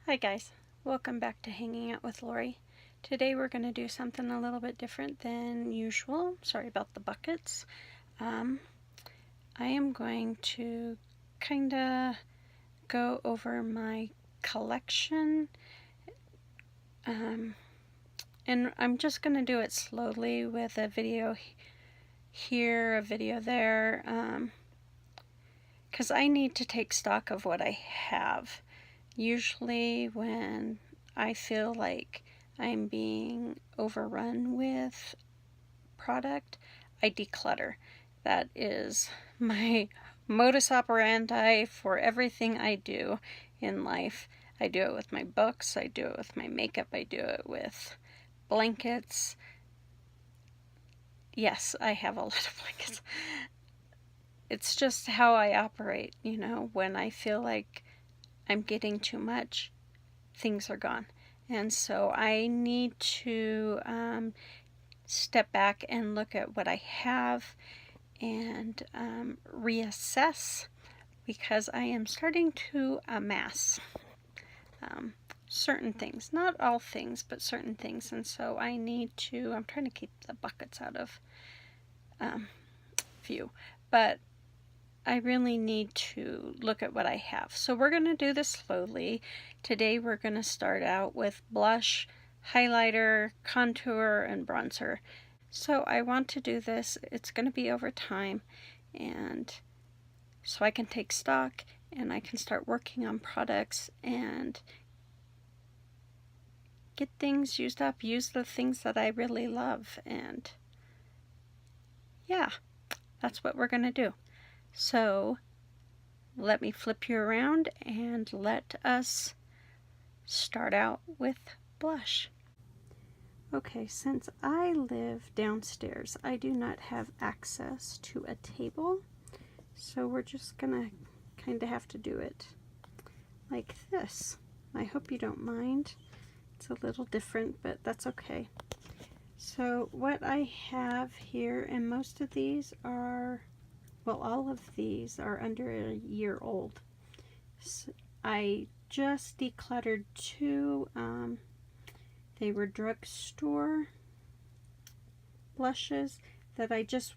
Hi guys, welcome back to Hanging Out with Lori. Today we're going to do something a little bit different than usual. Sorry about the buckets. I am going to kind of go over my collection, and I'm just going to do it slowly with a video here, a video there, because I need to take stock of what I have. Usually when I feel like I'm being overrun with product, I declutter. That is my modus operandi for everything I do in life. I do it with my books, I do it with my makeup, I do it with blankets. Yes, I have a lot of blankets. It's just how I operate, when I feel like I'm getting too much, things are gone. And so I need to step back and look at what I have and reassess, because I am starting to amass certain things. Not all things, but certain things. And so I need to, I'm trying to keep the buckets out of view, but I really need to look at what I have. So we're going to do this slowly. Today we're going to start out with blush, highlighter, contour, and bronzer. So I want to do this. It's going to be over time, and so I can take stock and I can start working on products and get things used up, use the things that I really love, and yeah, that's what we're going to do. So let me flip you around and let us start out with blush. Okay, since I live downstairs, I do not have access to a table, so we're just gonna kind of have to do it like this. I hope you don't mind. It's a little different, but that's okay. So what I have here, and most of these are, well, all of these are under a year old. So I just decluttered two. They were drugstore blushes that I just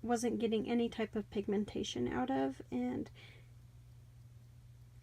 wasn't getting any type of pigmentation out of, and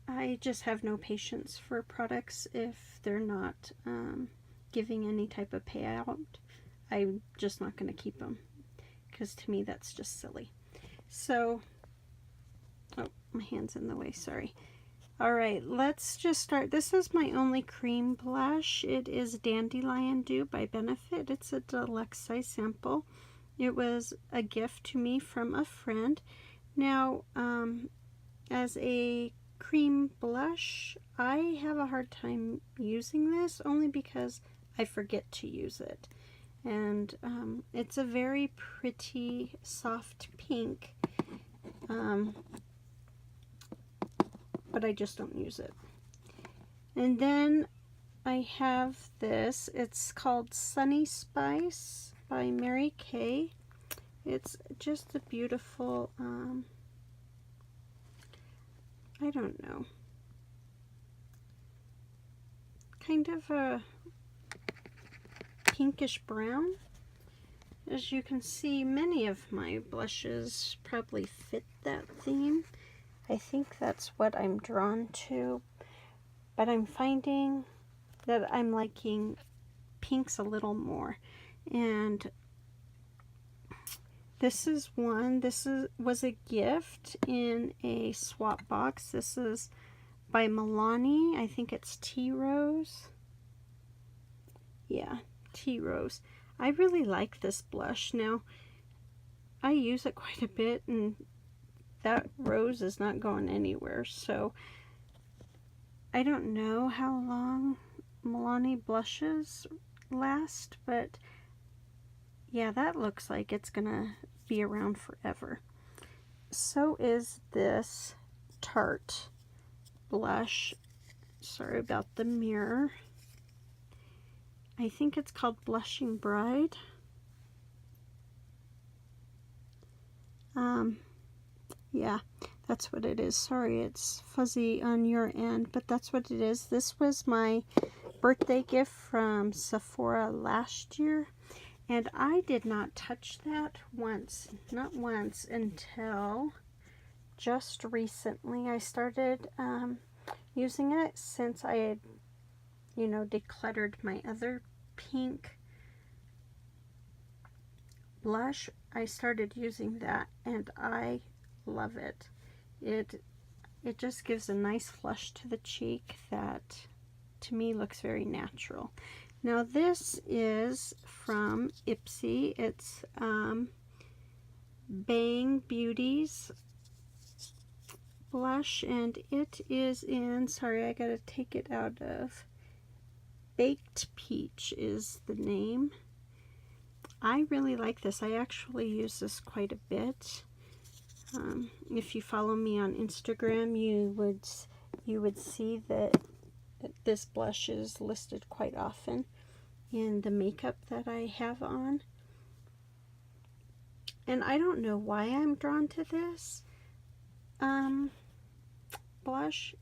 I just have no patience for products if they're not giving any type of payout. I'm just not going to keep them, because to me that's just silly. So, oh, my hand's in the way, sorry. Alright, let's just start. This is my only cream blush. It is Dandelion Dew by Benefit. It's a deluxe size sample. It was a gift to me from a friend. Now, as a cream blush, I have a hard time using this only because I forget to use it. And it's a very pretty soft pink. But I just don't use it. And then I have this. It's called Sunny Spice by Mary Kay. It's just a beautiful, I don't know, kind of a pinkish brown. As you can see, many of my blushes probably fit that theme. I think that's what I'm drawn to, but I'm finding that I'm liking pinks a little more. And this is one. Was a gift in a swap box. This is by Milani. I think it's Tea Rose. Yeah, Tea Rose. I really like this blush. Now, I use it quite a bit, and that rose is not going anywhere, so I don't know how long Milani blushes last, but yeah, that looks like it's gonna be around forever. So is this Tarte blush. Sorry about the mirror. I think it's called Blushing Bride. Yeah, That's what it is. Sorry, it's fuzzy on your end, but that's what it is. This was my birthday gift from Sephora last year, and I did not touch that once, not once, until just recently. I started using it since I had, you know, decluttered my other pink blush. I started using that, and I love it. It just gives a nice flush to the cheek that to me looks very natural. Now this is from Ipsy. It's Bang Beauty's blush, and it is in, sorry, I gotta take it out of, Baked Peach is the name. I really like this. I actually use this quite a bit. If you follow me on Instagram, you would see that this blush is listed quite often in the makeup that I have on. And I don't know why I'm drawn to this blush,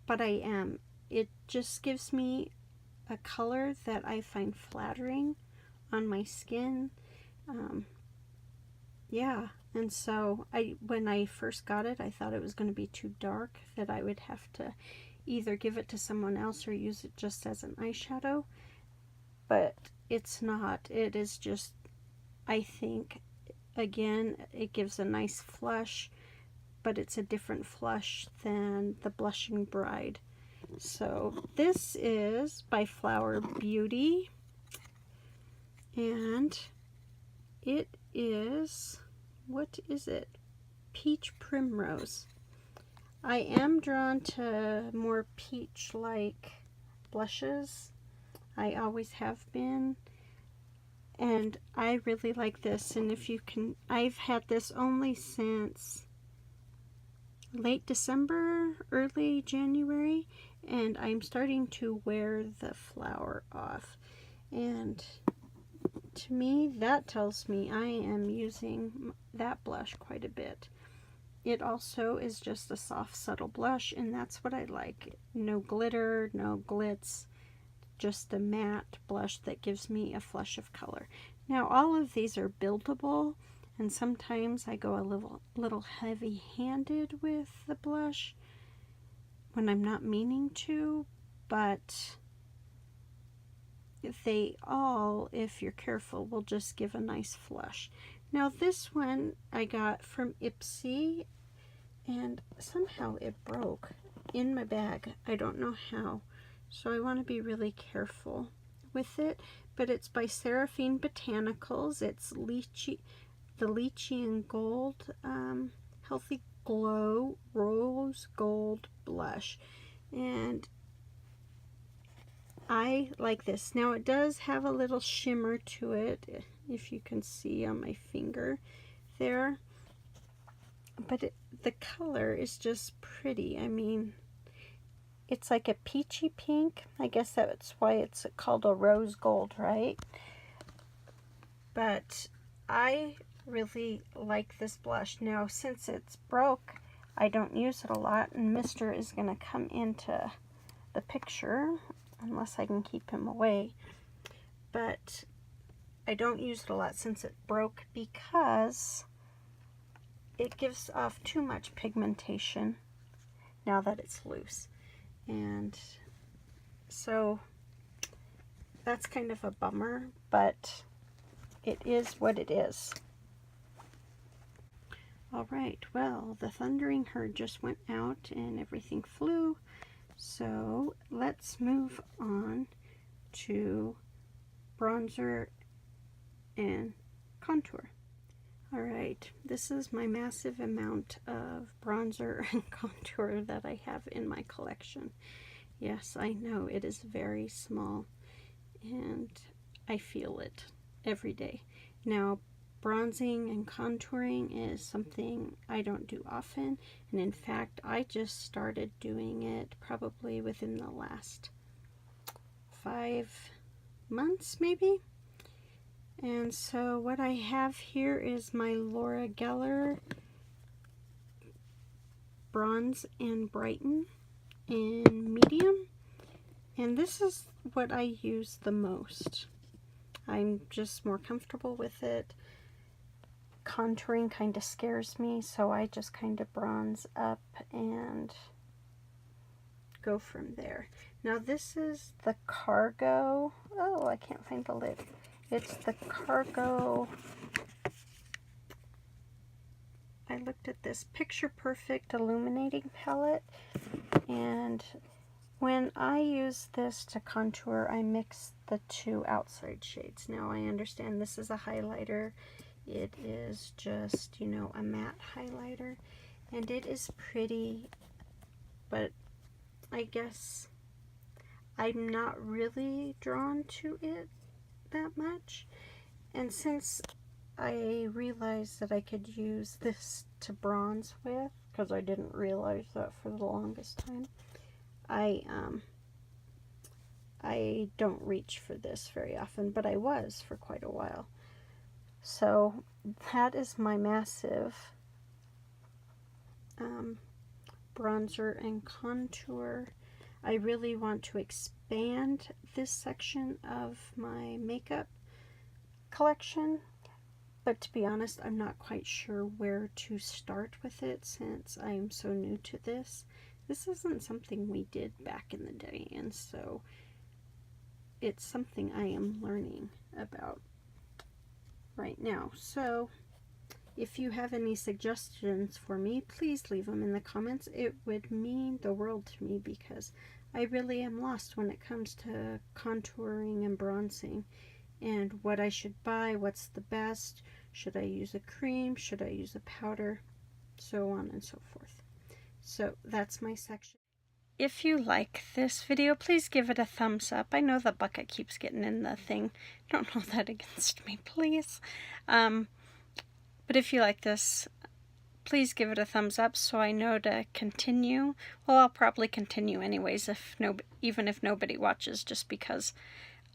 but I am. It just gives me a color that I find flattering on my skin. Yeah, and so when I first got it, I thought it was going to be too dark, that I would have to either give it to someone else or use it just as an eyeshadow, but it's not. It is just, I think, again, it gives a nice flush, but it's a different flush than the Blushing Bride. So this is by Flower Beauty, and it is, what is it? Peach Primrose. I am drawn to more peach-like blushes. I always have been. And I really like this. And if you can, I've had this only since late December, early January. And I'm starting to wear the flower off. And to me, that tells me I am using that blush quite a bit. It also is just a soft, subtle blush, and that's what I like. No glitter, no glitz, just a matte blush that gives me a flush of color. Now, all of these are buildable, and sometimes I go a little heavy-handed with the blush when I'm not meaning to, but they all, if you're careful, will just give a nice flush. Now this one I got from Ipsy, and somehow it broke in my bag. I don't know how, so I want to be really careful with it. But it's by Seraphine Botanicals. It's the Lychee and Gold Healthy Glow Rose Gold Blush, and I like this. Now it does have a little shimmer to it, if you can see on my finger there, but the color is just pretty. I mean, it's like a peachy pink. I guess that's why it's called a rose gold, right? But I really like this blush. Now, since it's broke, I don't use it a lot, and Mister is going to come into the picture unless I can keep him away. But I don't use it a lot since it broke, because it gives off too much pigmentation now that it's loose. And so that's kind of a bummer, but it is what it is. All right, well, the thundering herd just went out and everything flew. So let's move on to bronzer and contour. All right, this is my massive amount of bronzer and contour that I have in my collection. Yes, I know it is very small, and I feel it every day. Now, bronzing and contouring is something I don't do often, and in fact, I just started doing it probably within the last 5 months, maybe. And so what I have here is my Laura Geller Bronze and Brighten in medium, and this is what I use the most. I'm just more comfortable with it. Contouring kind of scares me, so I just kind of bronze up and go from there. Now this is the Cargo. Oh, I can't find the lid. It's the Cargo. I looked at this Picture Perfect Illuminating Palette, and when I use this to contour, I mix the two outside shades. Now I understand this is a highlighter. It is just, you know, a matte highlighter, and it is pretty, but I guess I'm not really drawn to it that much. And since I realized that I could use this to bronze with, because I didn't realize that for the longest time, I don't reach for this very often, but I was for quite a while. So that is my massive bronzer and contour. I really want to expand this section of my makeup collection, but to be honest, I'm not quite sure where to start with it since I'm so new to this. This isn't something we did back in the day, and so it's something I am learning about right now. So if you have any suggestions for me, please leave them in the comments. It would mean the world to me because I really am lost when it comes to contouring and bronzing and what I should buy, what's the best, should I use a cream, should I use a powder, so on and so forth. So that's my section. If you like this video, please give it a thumbs up. I know the bucket keeps getting in the thing. Don't hold that against me, please. But if you like this, please give it a thumbs up so I know to continue. Well, I'll probably continue anyways, even if nobody watches, just because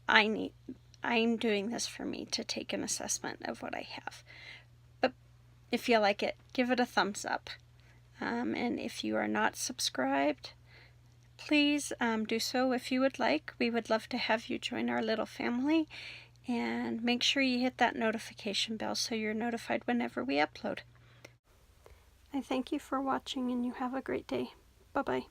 I'm doing this for me to take an assessment of what I have. But if you like it, give it a thumbs up. And if you are not subscribed, please do so if you would like. We would love to have you join our little family. And make sure you hit that notification bell so you're notified whenever we upload. I thank you for watching, and you have a great day. Bye-bye.